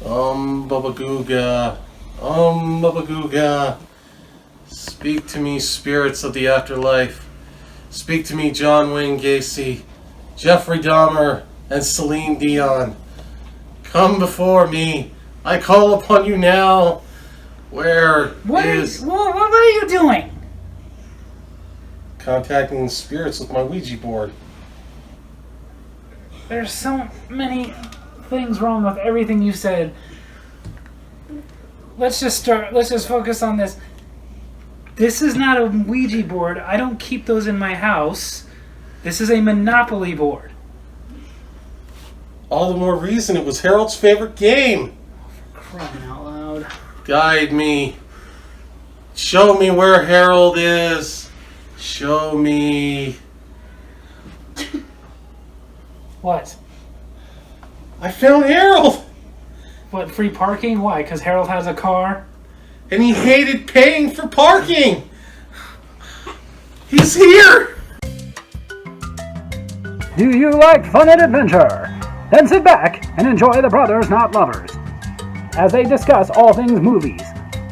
Baba Googa. Baba Googa. Speak to me, spirits of the afterlife. Speak to me, John Wayne Gacy, Jeffrey Dahmer, and Celine Dion. Come before me. I call upon you now. What are you doing? Contacting the spirits with my Ouija board. There's so many things wrong with everything you said. Let's just focus on this. This is not a Ouija board. I don't keep those in my house. This is a Monopoly board. All the more reason it was Harold's favorite game. For crying out loud. Guide me. Show me where Harold is. Show me. What? I found Harold! What, free parking? Why? Because Harold has a car? And he hated paying for parking! He's here! Do you like fun and adventure? Then sit back and enjoy the Brothers Not Lovers as they discuss all things movies.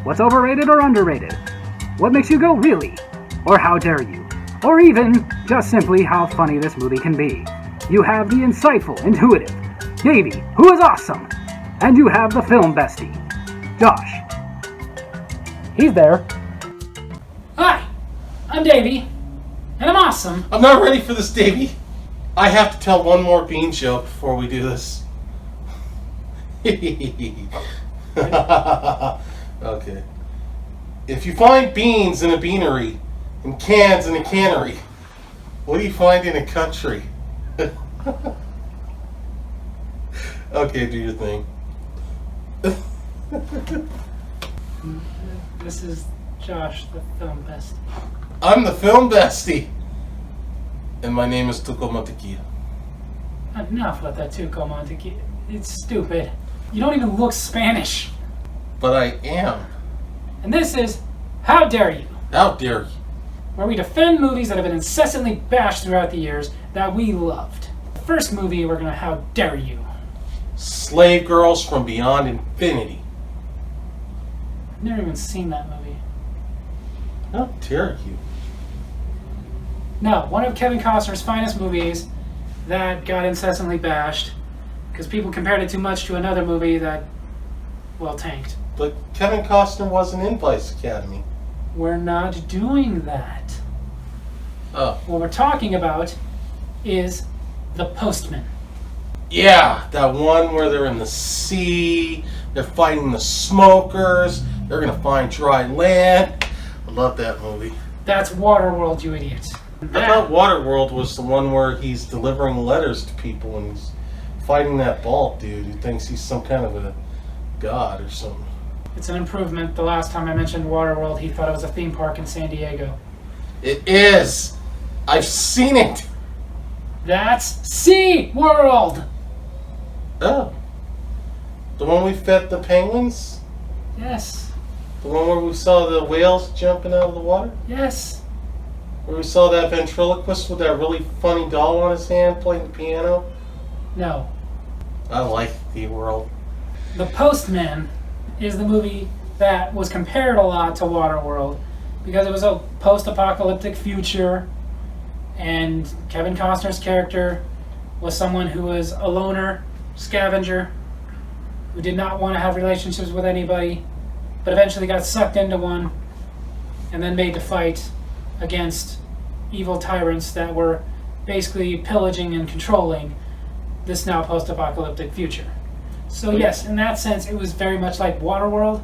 What's overrated or underrated? What makes you go really? Or how dare you? Or even just simply how funny this movie can be. You have the insightful, intuitive Davey, who is awesome. And you have the film bestie, Josh. He's there. Hi, I'm Davey, and I'm awesome. I'm not ready for this, Davey. I have to tell one more bean joke before we do this. Okay. If you find beans in a beanery and cans in a cannery, what do you find in a country? Okay, do your thing. This is Josh, the film bestie. I'm the film bestie. And my name is Tuco Montequilla. Enough with that Tuco Montequilla. It's stupid. You don't even look Spanish. But I am. And this is How Dare You? How dare you? Where we defend movies that have been incessantly bashed throughout the years that we loved. The first movie we're gonna How Dare You? Slave Girls from Beyond Infinity. I've never even seen that movie. How dare you? No, one of Kevin Costner's finest movies that got incessantly bashed because people compared it too much to another movie that, well, tanked. But Kevin Costner wasn't in Vice Academy. We're not doing that. Oh. What we're talking about is The Postman. Yeah, that one where they're in the sea, they're fighting the smokers, they're gonna find dry land. I love that movie. That's Waterworld, you idiot. I thought Waterworld was the one where he's delivering letters to people and he's fighting that bald dude who thinks he's some kind of a god or something. It's an improvement. The last time I mentioned Waterworld, he thought it was a theme park in San Diego. It is! I've seen it! That's Sea World! Oh. The one we fed the penguins? Yes. The one where we saw the whales jumping out of the water? Yes. Where we saw that ventriloquist with that really funny doll on his hand playing the piano? No. I like the world. The Postman is the movie that was compared a lot to Waterworld because it was a post-apocalyptic future and Kevin Costner's character was someone who was a loner, scavenger, who did not want to have relationships with anybody, but eventually got sucked into one and then made to fight against evil tyrants that were basically pillaging and controlling this now post-apocalyptic future. So yes, in that sense, it was very much like Waterworld,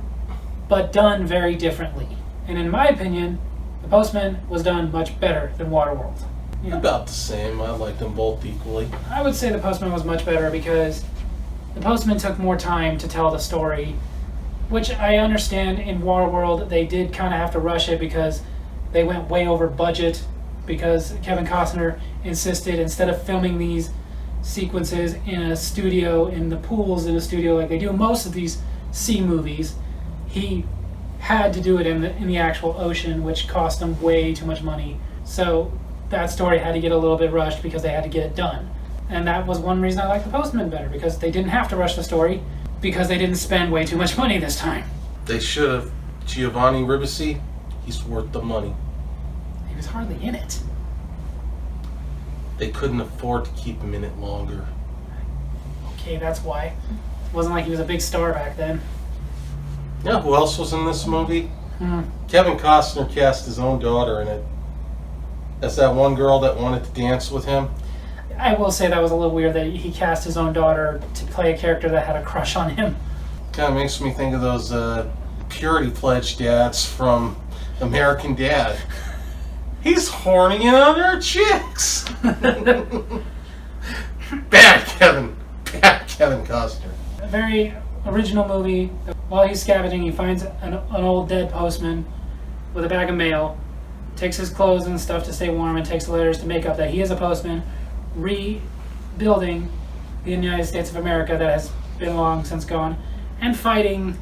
but done very differently. And in my opinion, The Postman was done much better than Waterworld. Yeah. About the same. I like them both equally. I would say The Postman was much better because The Postman took more time to tell the story, which I understand in Waterworld they did kind of have to rush it because they went way over budget because Kevin Costner insisted instead of filming these sequences in a studio, in the pools in a studio like they do most of these sea movies, he had to do it in the actual ocean, which cost them way too much money. So that story had to get a little bit rushed because they had to get it done. And that was one reason I liked The Postman better, because they didn't have to rush the story. because they didn't spend way too much money this time. They should have. Giovanni Ribisi, he's worth the money. He was hardly in it. They couldn't afford to keep him in it longer. Okay, that's why. It wasn't like he was a big star back then. Yeah, who else was in this movie? Kevin Costner cast his own daughter in it. That's that one girl that wanted to dance with him. I will say that was a little weird that he cast his own daughter to play a character that had a crush on him. Kind of makes me think of those purity pledge dads from American Dad. He's horny in other chicks. Bad Kevin Costner. A very original movie. While he's scavenging, he finds an old dead postman with a bag of mail, takes his clothes and stuff to stay warm, and takes the letters to make up that he is a postman, rebuilding the United States of America that has been long since gone, and fighting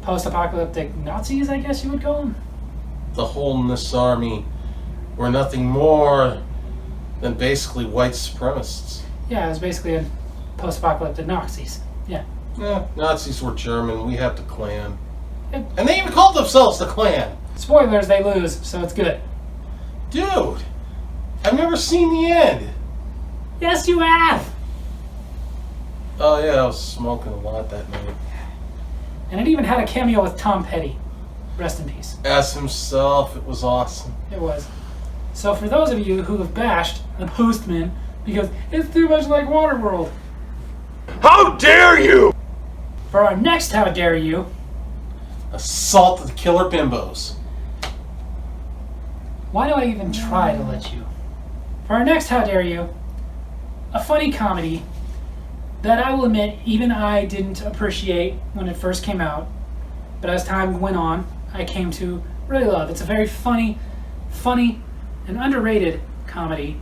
post-apocalyptic Nazis, I guess you would call them. The Holiness Army were nothing more than basically white supremacists. Yeah, it was basically a post-apocalyptic Nazis. Yeah. Yeah, Nazis were German. We had the Klan. And they even called themselves the Klan. Spoilers, they lose, so it's good. Dude, I've never seen the end. Yes, you have! Oh yeah, I was smoking a lot that night. And it even had a cameo with Tom Petty. Rest in peace. As himself, it was awesome. It was. So for those of you who have bashed the Postman because it's too much like Waterworld, How dare you! for our next How Dare You, Assault of the Killer Bimbos. why do I even try to let you? For our next How Dare You, a funny comedy that I will admit even I didn't appreciate when it first came out, but as time went on, I came to really love. It's a very funny, and underrated comedy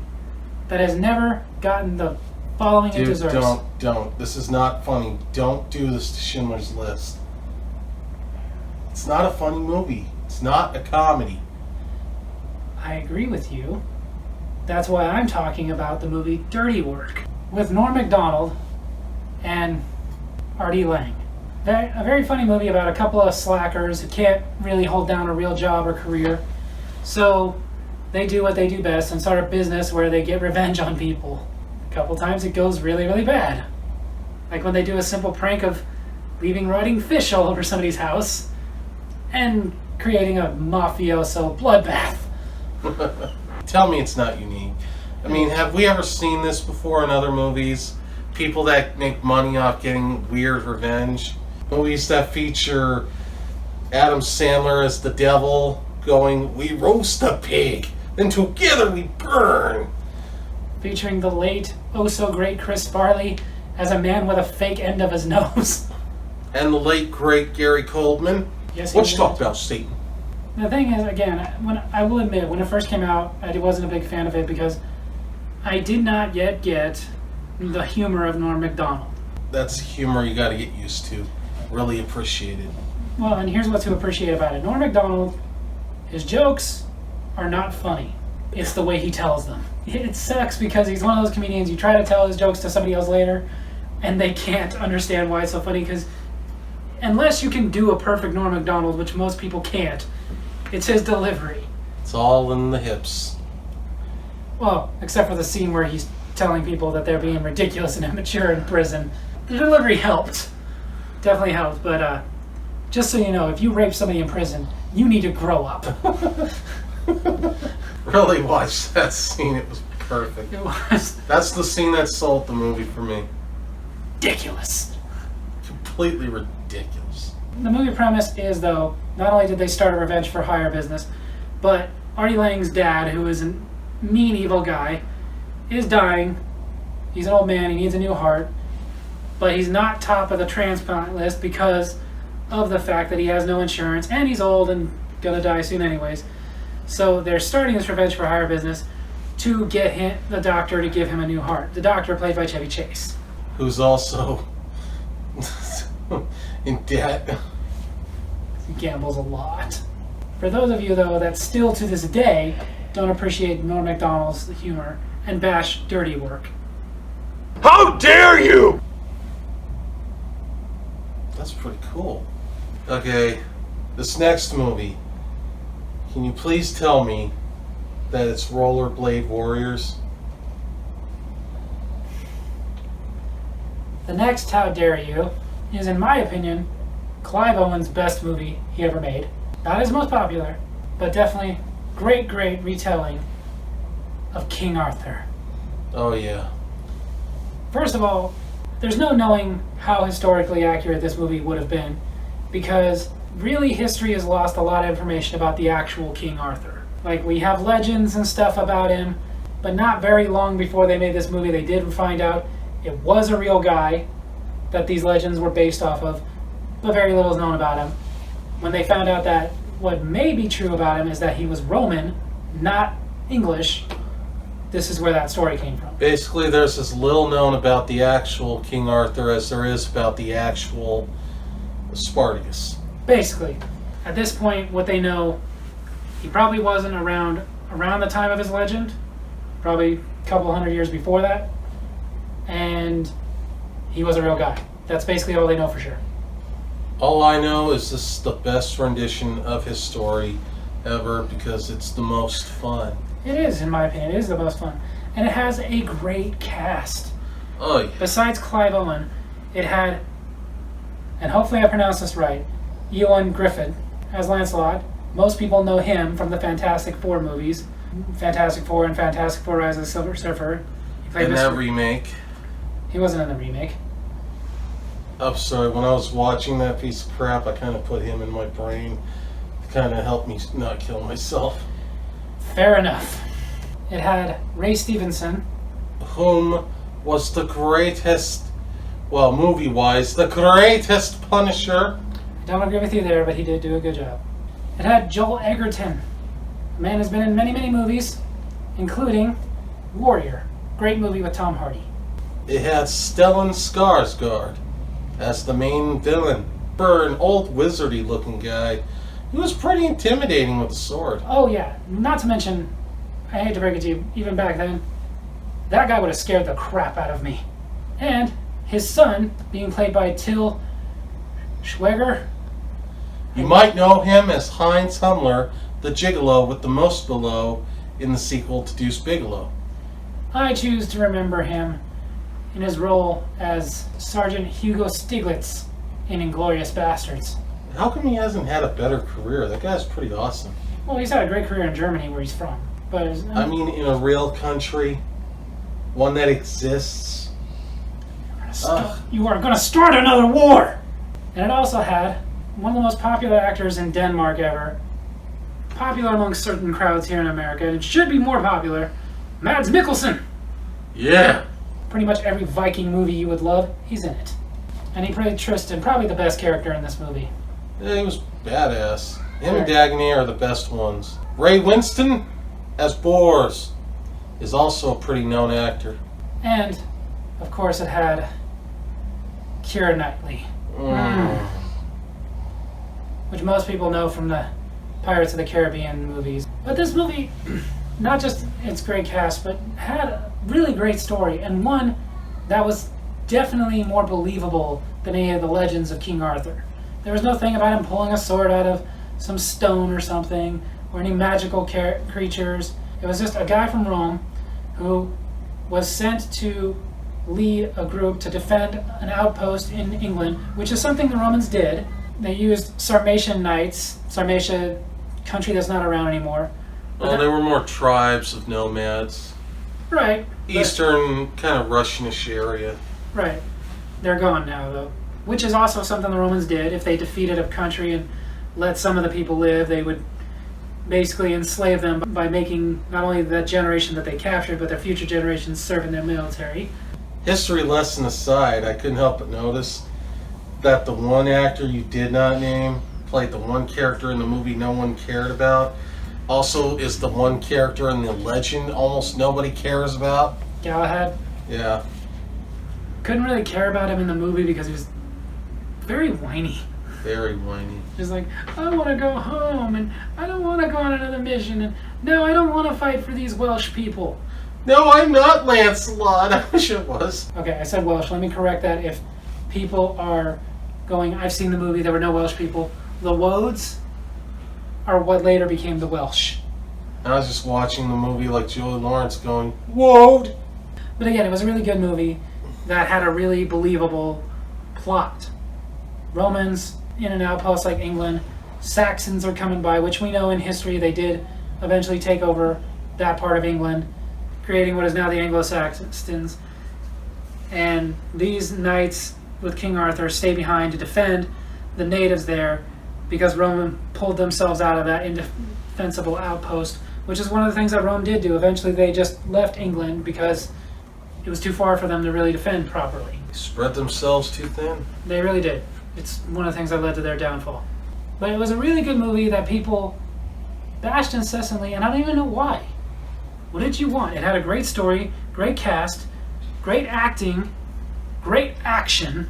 that has never gotten the following it Dude, deserves. don't. This is not funny. Don't do this to Schindler's List. It's not a funny movie. It's not a comedy. I agree with you. That's why I'm talking about the movie Dirty Work with Norm Macdonald and Artie Lang. A very funny movie about a couple of slackers who can't really hold down a real job or career. So they do what they do best and start a business where they get revenge on people. A couple times it goes really, really bad. Like when they do a simple prank of leaving rotting fish all over somebody's house and creating a mafioso bloodbath. Tell me it's not unique. I mean, have we ever seen this before in other movies? People that make money off getting weird revenge. Movies that feature Adam Sandler as the devil going, "We roast a pig, then together we burn." Featuring the late, oh so great Chris Farley as a man with a fake end of his nose. And the late, great Gary Coleman. Yes, What he you was. talk about, Satan? The thing is, again, when I will admit, when it first came out, I wasn't a big fan of it because I did not yet get the humor of Norm Macdonald. That's humor you gotta get used to. Really appreciate it. Well, and here's what to appreciate about it. Norm Macdonald, his jokes are not funny. It's the way he tells them. It sucks because he's one of those comedians, you try to tell his jokes to somebody else later, and they can't understand why it's so funny because unless you can do a perfect Norm Macdonald, which most people can't, it's his delivery. It's all in the hips. Well, except for the scene where he's telling people that they're being ridiculous and immature in prison. The delivery helped. Definitely helped, but just so you know, if you rape somebody in prison, you need to grow up. Really watch that scene. It was perfect. It was That's the scene that sold the movie for me. ridiculous. Completely ridiculous. The movie premise is, though, not only did they start a revenge for hire business, but Artie Lang's dad, who is a mean, evil guy, is dying. He's an old man, he needs a new heart, but he's not top of the transplant list because of the fact that he has no insurance, and he's old and gonna die soon anyways. So they're starting this revenge for hire business to get the doctor to give him a new heart. The doctor, played by Chevy Chase. Who's also in debt. He gambles a lot. For those of you, though, that still to this day don't appreciate Norm Macdonald's humor and bash Dirty Work, How dare you! That's pretty cool. Okay, this next movie. Can you please tell me that it's Rollerblade Warriors? The next How Dare You is, in my opinion, Clive Owen's best movie he ever made. Not his most popular, but definitely great retelling of King Arthur. Oh yeah. First of all, there's no knowing how historically accurate this movie would have been, because really history has lost a lot of information about the actual King Arthur. Like, we have legends and stuff about him, but not very long before they made this movie they did find out it was a real guy that these legends were based off of, but very little is known about him. When they found out that what may be true about him is that he was Roman, not English, this is where that story came from. Basically, there's as little known about the actual King Arthur as there is about the actual Spartacus. Basically, at this point, what they know, he probably wasn't around the time of his legend, probably a couple hundred years before that, and he was a real guy. That's basically all they know for sure. All I know is this is the best rendition of his story ever because it's the most fun. It is, in my opinion, it is the most fun. And it has a great cast. Oh yeah. Besides Clive Owen, it had, and hopefully I pronounced this right, Ewan Griffin as Lancelot. Most people know him from the Fantastic Four movies. Fantastic Four and Fantastic Four Rise of the Silver Surfer. He played And that remake. He wasn't in the remake. I'm sorry, when I was watching that piece of crap, I kind of put him in my brain to kind of help me not kill myself. Fair enough. It had Ray Stevenson. Whom was the greatest, well, movie-wise, the greatest Punisher. I don't agree with you there, but he did do a good job. It had Joel Egerton. The man has been in many movies, including Warrior. Great movie with Tom Hardy. It had Stellan Skarsgård as the main villain. For an old wizardy looking guy, he was pretty intimidating with a sword. Oh yeah, not to mention, I hate to break it to you, even back then, that guy would have scared the crap out of me. And his son, being played by Till Schweiger. You might know him as Heinz Hummler, the gigolo with the most below in the sequel to Deuce Bigalow. I choose to remember him in his role as Sergeant Hugo Stiglitz in Inglourious Bastards. How come he hasn't had a better career? That guy's pretty awesome. Well, he's had a great career in Germany, where he's from. But I mean, in a real country, one that exists. You are going to start another war! And it also had one of the most popular actors in Denmark ever, popular among certain crowds here in America, and it should be more popular, Mads Mikkelsen. Yeah. Pretty much every Viking movie you would love, he's in it. And he played Tristan, probably the best character in this movie. Yeah, he was badass. Him and Dagny are the best ones. Ray Winston as Bors is also a pretty known actor. And, of course, it had Keira Knightley. Which most people know from the Pirates of the Caribbean movies. But this movie, not just its great cast, but had a really great story, and one that was definitely more believable than any of the legends of King Arthur. There was no thing about him pulling a sword out of some stone or something, or any magical creatures. It was just a guy from Rome who was sent to lead a group to defend an outpost in England, which is something the Romans did. They used Sarmatian knights, Sarmatia, country that's not around anymore. Well, they were more tribes of nomads. Right. Eastern, kind of Russianish area. Right. They're gone now, though. Which is also something the Romans did. If they defeated a country and let some of the people live, they would basically enslave them by making not only that generation that they captured, but their future generations serve in their military. History lesson aside, I couldn't help but notice that the one actor you did not name played the one character in the movie no one cared about. Also is the one character in the legend almost nobody cares about. Galahad. Yeah. Couldn't really care about him in the movie because he was very whiny. Very whiny. He's like, I want to go home, and I don't want to go on another mission, and no, I don't want to fight for these Welsh people. No, I'm not Lancelot. I wish it was. Okay, I said Welsh. Let me correct that. If people are going, I've seen the movie, there were no Welsh people. The Woads are what later became the Welsh. I was just watching the movie like Joey Lawrence going, whoa! But again, it was a really good movie that had a really believable plot. Romans in an outpost like England, Saxons are coming by, which we know in history they did eventually take over that part of England, creating what is now the Anglo-Saxons. And these knights with King Arthur stay behind to defend the natives there because Rome pulled themselves out of that indefensible outpost, which is one of the things that Rome did do. Eventually they just left England because it was too far for them to really defend properly. They spread themselves too thin. They really did. It's one of the things that led to their downfall. But it was a really good movie that people bashed incessantly, and I don't even know why. What did you want? It had a great story, great cast, great acting, great action.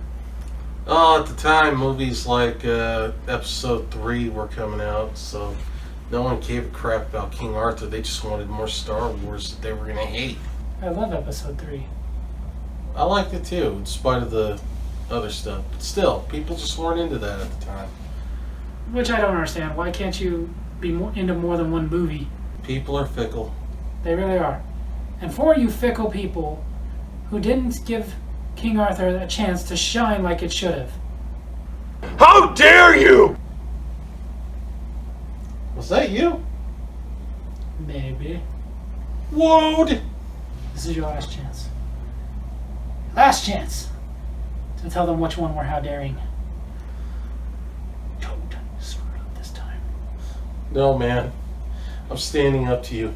Oh, at the time, movies like Episode 3 were coming out, so no one gave a crap about King Arthur. They just wanted more Star Wars that they were going to hate. I love Episode 3. I liked it too, in spite of the other stuff. But still, people just weren't into that at the time. Which I don't understand. Why can't you be into more than one movie? People are fickle. They really are. And for you fickle people who didn't give King Arthur a chance to shine like it should have. How dare you! Was that you? Maybe. Whoa! This is your last chance. Last chance to tell them which one were how daring. Don't screw it up this time. No, man. I'm standing up to you.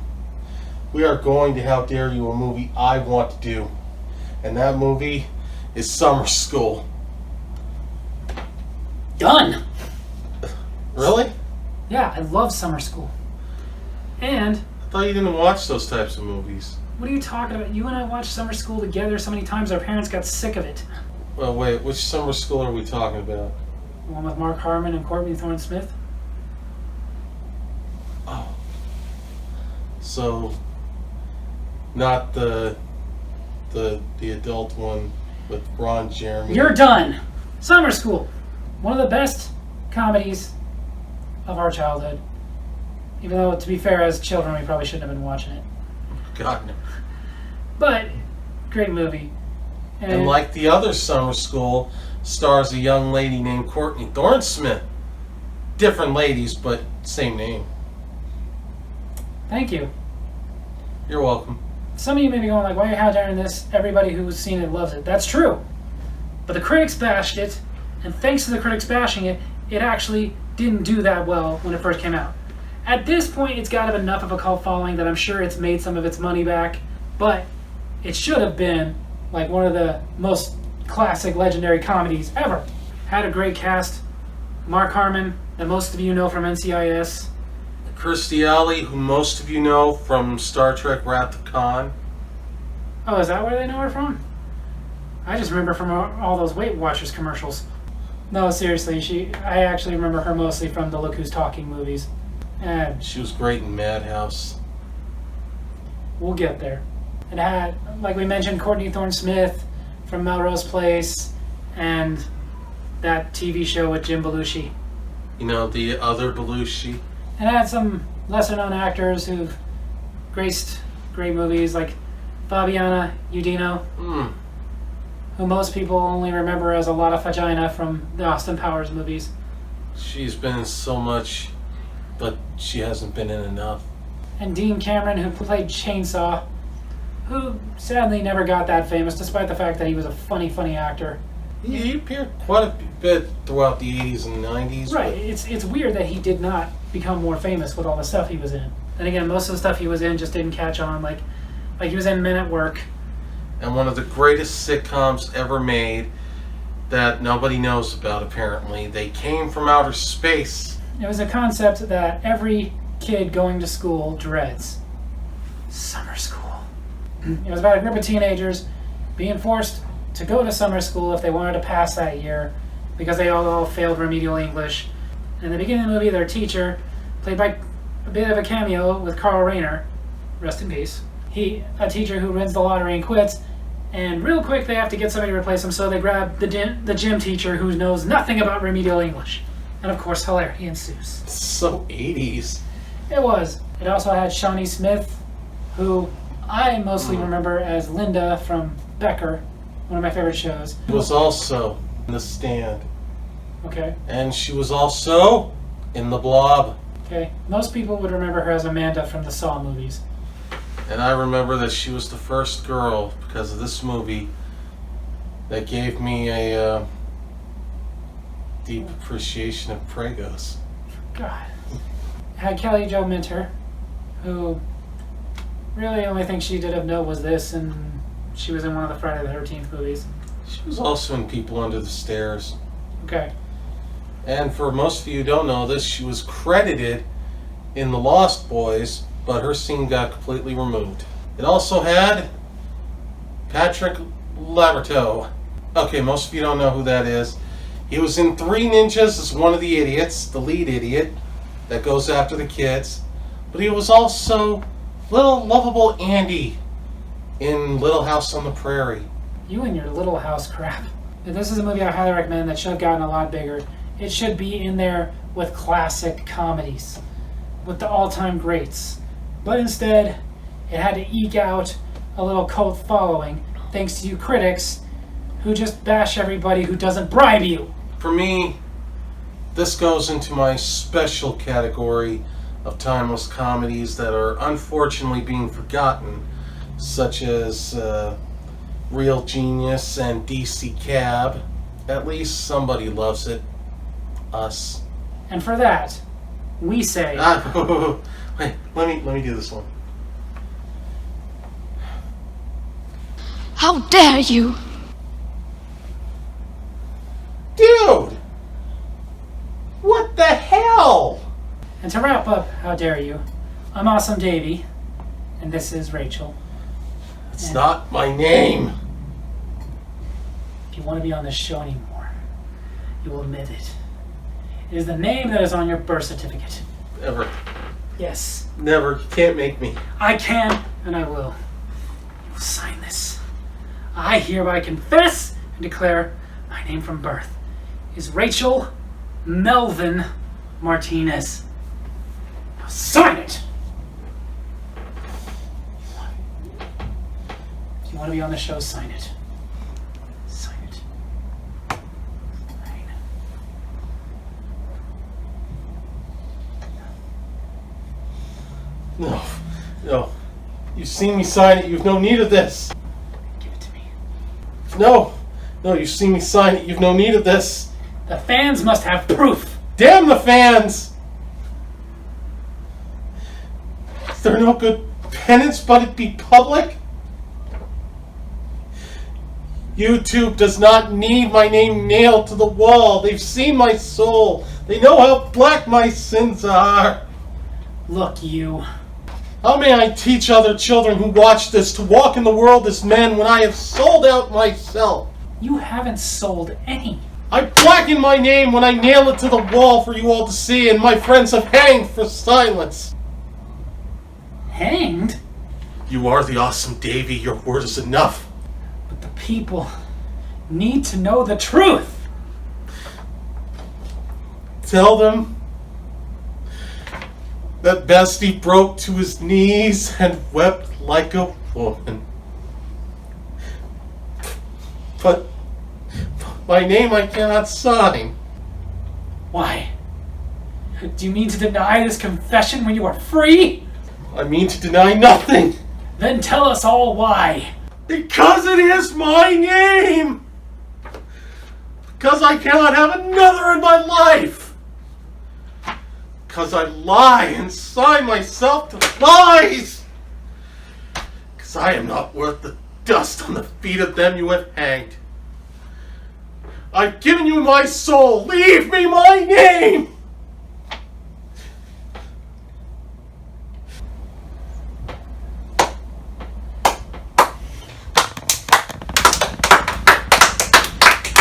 We are going to How Dare You, a movie I want to do. And that movie is Summer School. Done! Really? Yeah, I love Summer School. And I thought you didn't watch those types of movies. what are you talking about? You and I watched Summer School together so many times our parents got sick of it. Well, wait, which Summer School are we talking about? The one with Mark Harmon and Courtney Thorne-Smith. Oh. So, not the adult one with Ron Jeremy. You're done! Summer School! One of the best comedies of our childhood. Even though, to be fair, as children, we probably shouldn't have been watching it. God, no. But, great movie. And like the other Summer School, stars a young lady named Courtney Thorne-Smith. Different ladies, but same name. Thank you. You're welcome. Some of you may be going like, why are you how daring this? Everybody who's seen it loves it. That's true. But the critics bashed it, and thanks to the critics bashing it, it actually didn't do that well when it first came out. At this point, it's got enough of a cult following that I'm sure it's made some of its money back, but it should have been like one of the most classic legendary comedies ever. Had a great cast. Mark Harmon, that most of you know from NCIS. Kirstie Alley, who most of you know from Star Trek Wrath of Khan. Oh, is that where they know her from? I just remember from all those Weight Watchers commercials. No, seriously, I actually remember her mostly from the Look Who's Talking movies. And She was great in Madhouse. we'll get there. It had, like we mentioned, Courtney Thorne-Smith from Melrose Place and that TV show with Jim Belushi. You know, the other Belushi. And it had some lesser-known actors who've graced great movies like Fabiana Udino, who most people only remember as a lot of vagina from the Austin Powers movies. She's been in so much, but she hasn't been in enough. And Dean Cameron, who played Chainsaw, who sadly never got that famous, despite the fact that he was a funny actor. He appeared quite a bit throughout the 80s and 90s. Right, it's weird that he did not become more famous with all the stuff he was in. And again, most of the stuff he was in just didn't catch on, like he was in Men at Work. And one of the greatest sitcoms ever made that nobody knows about, apparently. They came from outer space. It was a concept that every kid going to school dreads. Summer school. It was about a group of teenagers being forced to go to summer school if they wanted to pass that year because they all failed remedial English. In the beginning of the movie, their teacher, played by a bit of a cameo with Carl Rayner, rest in peace, a teacher who wins the lottery and quits, And real quick, they have to get somebody to replace him, so they grab the gym teacher who knows nothing about remedial English. And of course, hilarity ensues. So 80s. It was. It also had Shawnee Smith, who I mostly remember as Linda from Becker, one of my favorite shows. She was also in The Stand. Okay. And she was also in The Blob. Okay. Most people would remember her as Amanda from the Saw movies. And I remember that she was the first girl, because of this movie, that gave me a deep appreciation of Pregos. God. It had Kelly Jo Minter, who really the only thing she did of note was this, and she was in one of the Friday the 13th movies. She was also in People Under the Stairs. Okay. And for most of you who don't know this, she was credited in The Lost Boys, but her scene got completely removed. It also had Patrick Laverteau. Okay, most of you don't know who that is. He was in Three Ninjas as one of the idiots, the lead idiot that goes after the kids. But he was also little lovable Andy in Little House on the Prairie. You and your Little House crap. This is a movie I highly recommend that should have gotten a lot bigger. It should be in there with classic comedies, with the all-time greats. But instead, it had to eke out a little cult following, thanks to you critics who just bash everybody who doesn't bribe you. For me, this goes into my special category of timeless comedies that are unfortunately being forgotten, such as Real Genius and DC Cab. At least somebody loves it. Us. And for that, we say... Wait, let me do this one. How dare you! Dude! What the hell? And to wrap up, how dare you, I'm Awesome Davey, and this is Rachel. It's not my name. If you want to be on this show anymore, you will admit it. It is the name that is on your birth certificate. Never. Yes. Never. You can't make me. I can, and I will. You will sign this. I hereby confess and declare my name from birth is Rachel Melvin Martinez. Now sign it! If you want to be on the show, sign it. Sign it. Sign. No. No. You've seen me sign it. You've no need of this. Give it to me. No. No, you've seen me sign it. You've no need of this. The fans must have proof. Damn the fans! Is there no good penance but it be public? YouTube does not need my name nailed to the wall. They've seen my soul. They know how black my sins are. Look, you. How may I teach other children who watch this to walk in the world as men when I have sold out myself? You haven't sold any. I blacken my name when I nail it to the wall for you all to see, and my friends have hanged for silence. Hanged? You are the awesome Davy. Your word is enough. But the people need to know the truth. Tell them that Bestie broke to his knees and wept like a woman. But my name I cannot sign. Why? Do you mean to deny this confession when you are free? I mean to deny nothing. Then tell us all why. Because it is my name. Because I cannot have another in my life. Because I lie and sign myself to lies. Because I am not worth the dust on the feet of them you have hanged. I've given you my soul. Leave me my name.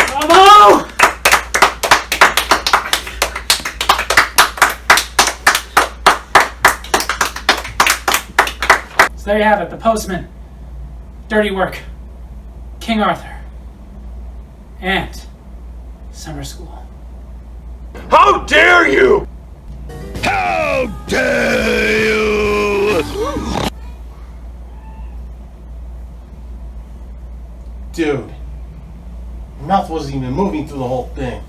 Bravo! So there you have it, The Postman. Dirty work. King Arthur, and Summer School. How dare you! How dare you! Dude, your mouth wasn't even moving through the whole thing.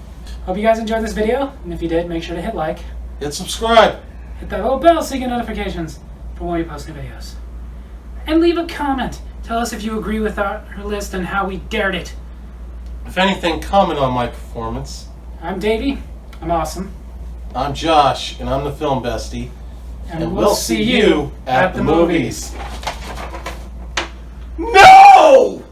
Hope you guys enjoyed this video, and if you did, make sure to hit like. Hit subscribe. Hit that little bell so you get notifications for when we post new videos. And leave a comment. Tell us if you agree with our list and how we dared it. If anything, comment on my performance. I'm Davey. I'm awesome. I'm Josh, and I'm the Film Bestie. And we'll see you at the movies. No!